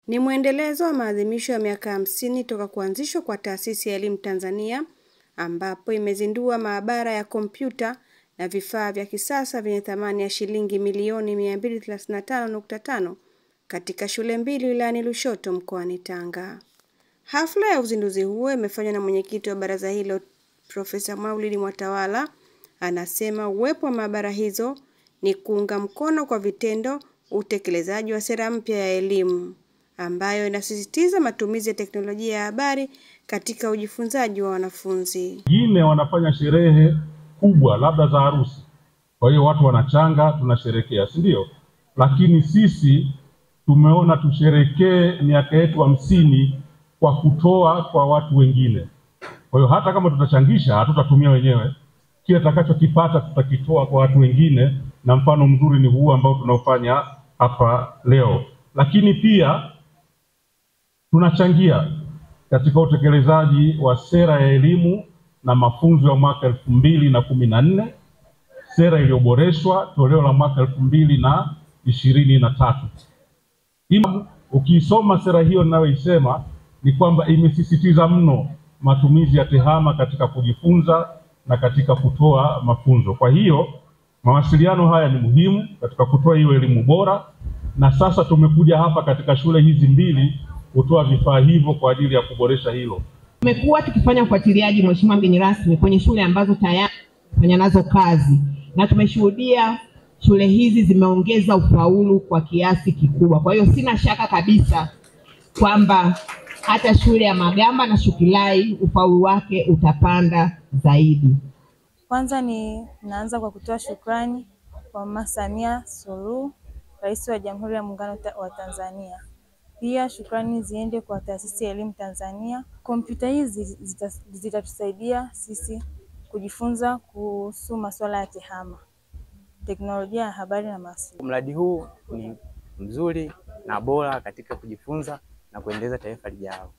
Ni mwendelezo wa maadhimisho ya miaka 50 toka kuanzishwa kwa Taasisi ya Elimu Tanzania, ambapo imezindua maabara ya kompyuta na vifaa vya kisasa vyenye thamani ya shilingi milioni 235.5 katika shule mbili wilayani Lushoto mkoani Tanga. Hafla ya uzinduzi huo imefanywa na mwenyekiti wa baraza hilo Profesa Maulidi Mwatawala. Anasema uwepo wa maabara hizo ni kuunga mkono kwa vitendo utekelezaji wa sera mpya ya elimu ambayo inasisitiza matumizi ya teknolojia ya habari katika ujifunzaji wa wanafunzi. Wengine wanafanya sherehe kubwa labda za harusi, kwa hiyo watu wanachanga, tunasherekea, si ndio? Lakini sisi tumeona tusherekee miaka yetu 50 kwa kutoa kwa watu wengine. Kwa hiyo hata kama tutachangisha, hatutatumia wenyewe. Kile tutakachokipata tutakitoa kwa watu wengine, na mfano mzuri ni huu ambao tunaofanya hapa leo. Lakini pia tunachangia katika utekelezaji wa sera ya elimu na mafunzo ya mwaka 2014, sera iliyoboreshwa toleo la mwaka 2023. Ukisoma sera hiyo ninayoisema ni kwamba imesisitiza mno matumizi ya tehama katika kujifunza na katika kutoa mafunzo. Kwa hiyo mawasiliano haya ni muhimu katika kutoa hiyo elimu bora, na sasa tumekuja hapa katika shule hizi mbili kutoa vifaa hivyo kwa ajili ya kuboresha hilo. Tumekuwa tukifanya ufuatiliaji, Mheshimiwa mgeni rasmi, kwenye shule ambazo tayari tunafanya nazo kazi, na tumeshuhudia shule hizi zimeongeza ufaulu kwa kiasi kikubwa. Kwa hiyo sina shaka kabisa kwamba hata shule ya Magamba na Shukilai ufaulu wake utapanda zaidi. Kwanza naanza kwa kutoa shukrani kwa Mama Samia Suluhu, Rais wa Jamhuri ya Muungano wa Tanzania. Pia shukrani ziende kwa Taasisi ya Elimu Tanzania. Kompyuta hizi zitatusaidia sisi kujifunza kuhusu masuala ya tehama, teknolojia ya habari na mawasiliano. Mradi huu ni mzuri na bora katika kujifunza na kuendeleza taifa lijalo.